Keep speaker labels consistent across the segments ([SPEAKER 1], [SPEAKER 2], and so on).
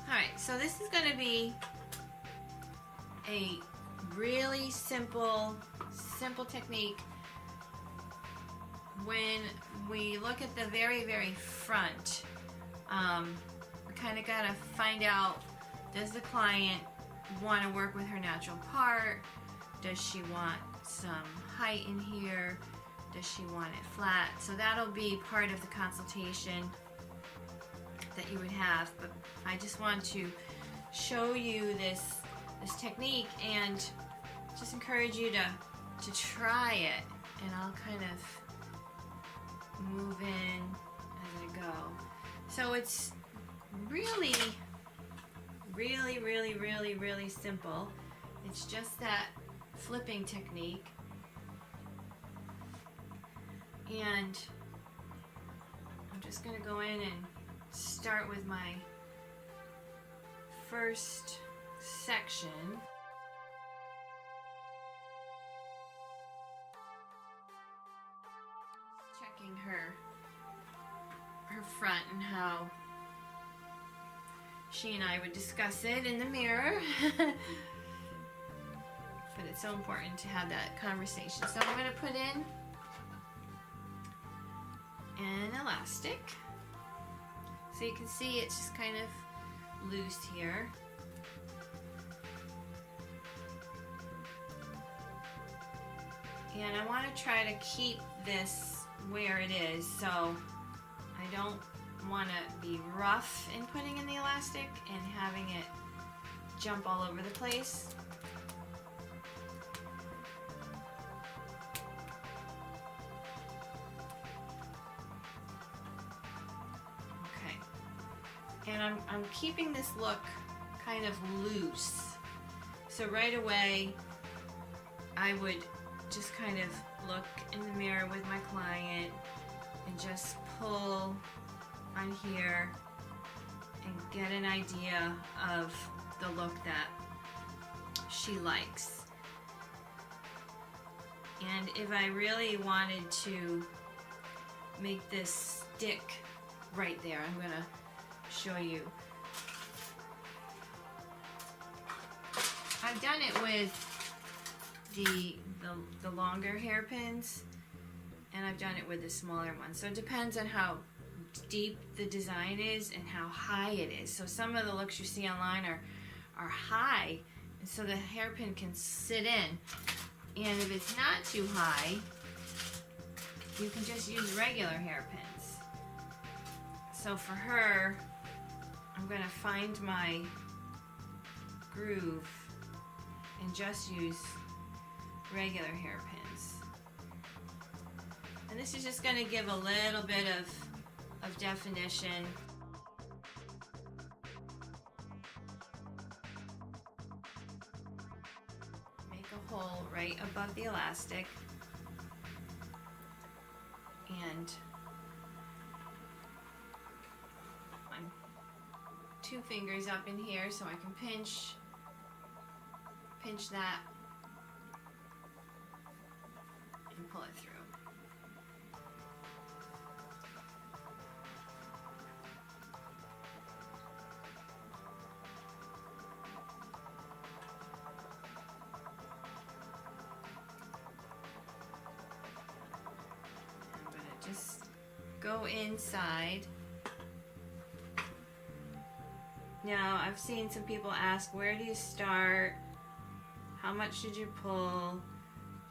[SPEAKER 1] Alright, so this is going to be a really simple technique. When we look at the very front, we kind of got to find out, does the client want to work with her natural part? Does she want some height in here? Does she want it flat? So that'll be part of the consultation that you would have, but I just want to show you this technique and just encourage you to try it, and I'll kind of move in as I go. So it's really simple. It's just that flipping technique, and I'm just going to go in and start with my first section. Checking her front and how she and I would discuss it in the mirror. But it's so important to have that conversation. So I'm going to put in an elastic. So you can see it's just kind of loose here. And I want to try to keep this where it is, so I don't want to be rough in putting in the elastic and having it jump all over the place. And I'm keeping this look kind of loose. So right away, I would just kind of look in the mirror with my client and just pull on here and get an idea of the look that she likes. And if I really wanted to make this stick right there, I'm gonna show you. I've done it with the longer hairpins, and I've done it with the smaller ones. So it depends on how deep the design is and how high it is. So some of the looks you see online are high, and so the hairpin can sit in. And if it's not too high, you can just use regular hairpins. So for her, I'm going to find my groove and just use regular hairpins. And this is just going to give a little bit of definition. Make a hole right above the elastic, and two fingers up in here so I can pinch that and pull it through. I'm going to just go inside. Now, I've seen some people ask, where do you start? How much should you pull?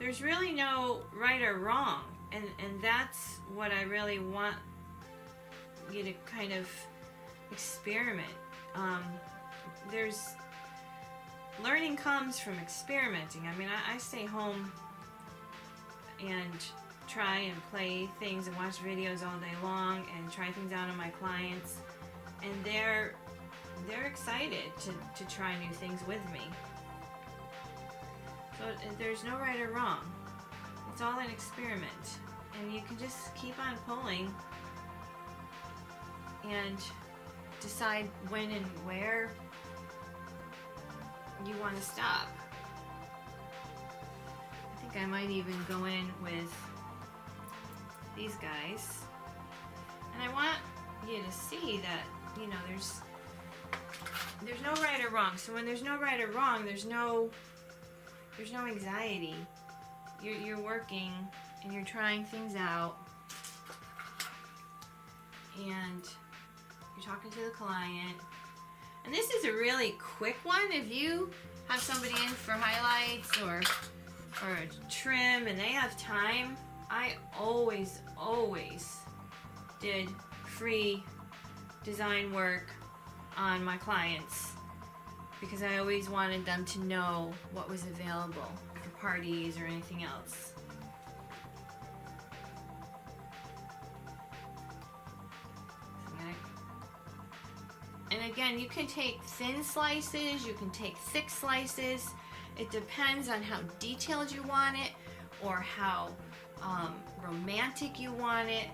[SPEAKER 1] There's really no right or wrong, and that's what I really want you to kind of experiment. Learning comes from experimenting. I mean, I stay home and try and play things and watch videos all day long and try things out on my clients, and they're excited to try new things with me. So there's no right or wrong. It's all an experiment, and you can just keep on pulling and decide when and where you want to stop. I think I might even go in with these guys, and I want you to see that, you know, there's there's no right or wrong. So when there's no right or wrong, there's no anxiety. You're working and you're trying things out, and you're talking to the client. And this is a really quick one. If you have somebody in for highlights or a trim and they have time, I always did free design work on my clients because I always wanted them to know what was available for parties or anything else. And again, you can take thin slices, you can take thick slices. It depends on how detailed you want it or how romantic you want it.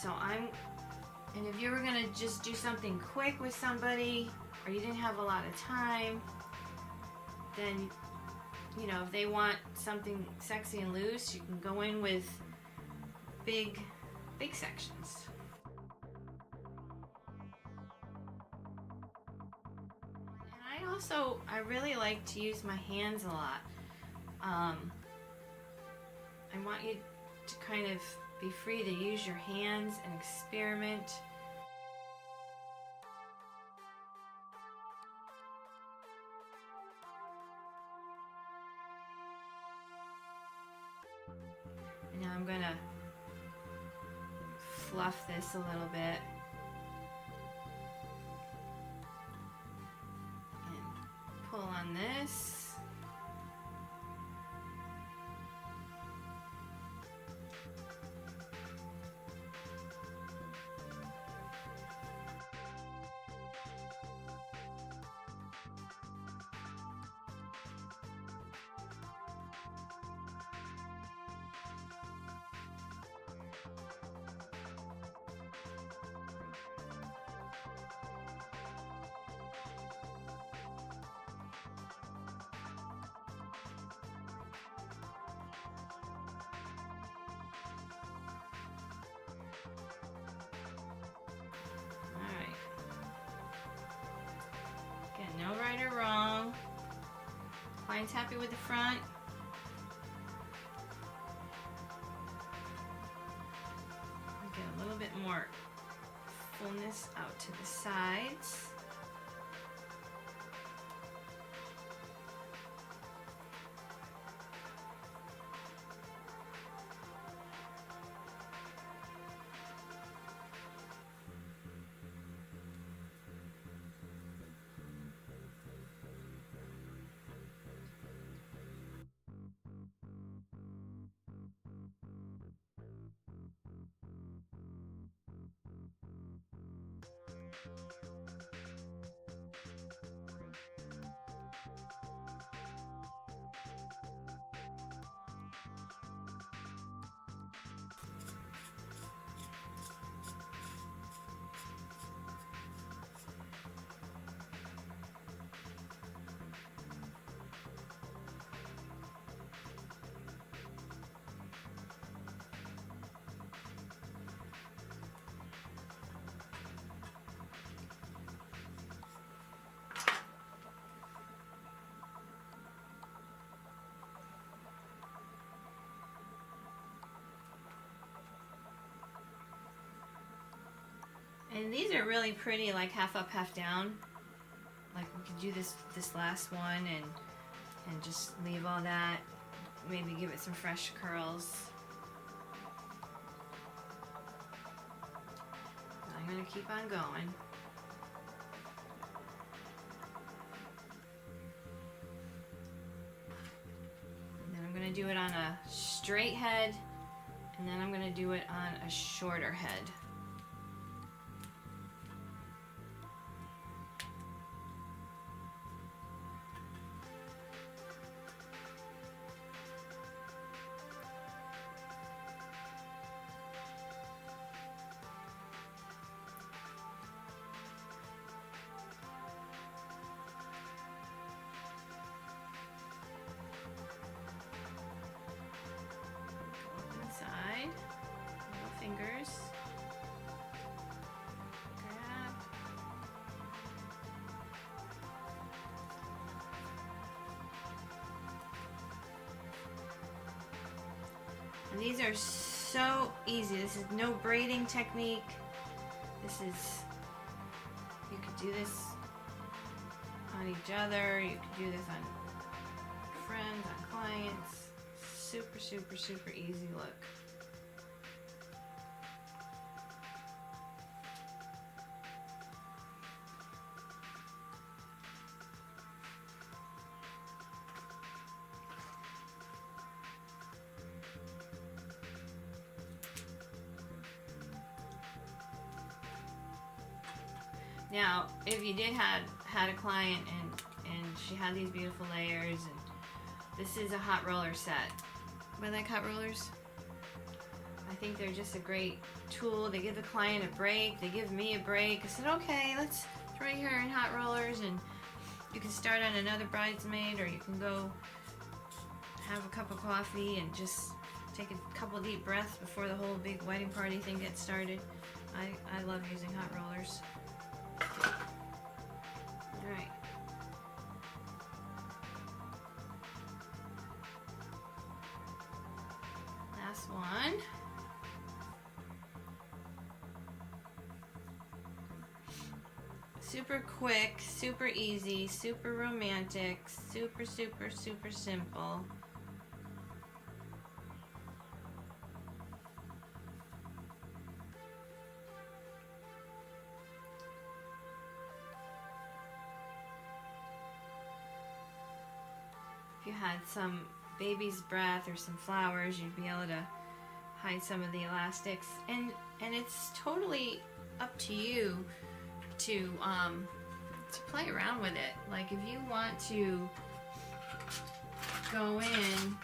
[SPEAKER 1] And if you were gonna just do something quick with somebody or you didn't have a lot of time, then, you know, if they want something sexy and loose, you can go in with big sections. I really like to use my hands a lot. I want you to kind of be free to use your hands and experiment. And now I'm gonna fluff this a little bit. Pull on this. No right or wrong. Client's happy with the front. Get a little bit more fullness out to the sides. And these are really pretty, like half up, half down. Like we could do this last one and just leave all that. Maybe give it some fresh curls. I'm gonna keep on going. And then I'm gonna do it on a straight head, and then I'm gonna do it on a shorter head. Fingers. And these are so easy. This is no braiding technique. This is, you could do this on each other. You could do this on friends, on clients. Super, super, super easy look. Now, if you did had a client and she had these beautiful layers, and this is a hot roller set. I like hot rollers. I think they're just a great tool. They give the client a break. They give me a break. I said, okay, let's try here in hot rollers, and you can start on another bridesmaid, or you can go have a cup of coffee and just take a couple deep breaths before the whole big wedding party thing gets started. I love using hot rollers. Alright. Last one. Super quick, super easy, super romantic, super, super, super simple. If you had some baby's breath or some flowers, you'd be able to hide some of the elastics, and it's totally up to you to play around with it. Like, if you want to go in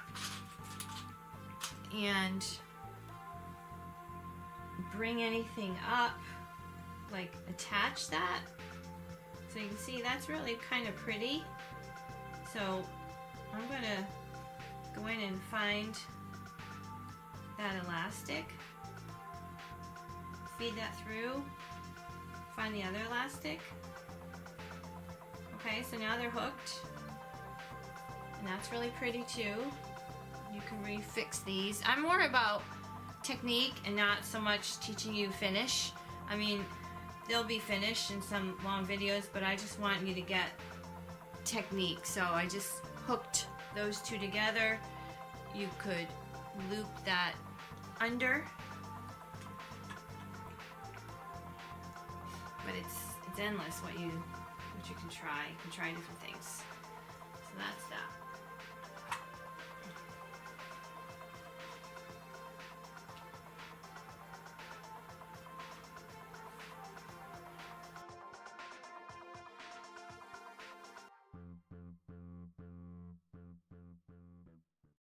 [SPEAKER 1] and bring anything up, like attach that, so you can see that's really kind of pretty. So I'm gonna go in and find that elastic, feed that through, find the other elastic. Okay, so now they're hooked, and that's really pretty too. You can refix these. I'm more about technique and not so much teaching you finish. I mean, they'll be finished in some long videos, but I just want you to get technique. So I just hooked those two together. You could loop that under, but it's endless what you can try. You can try different things. So that's that.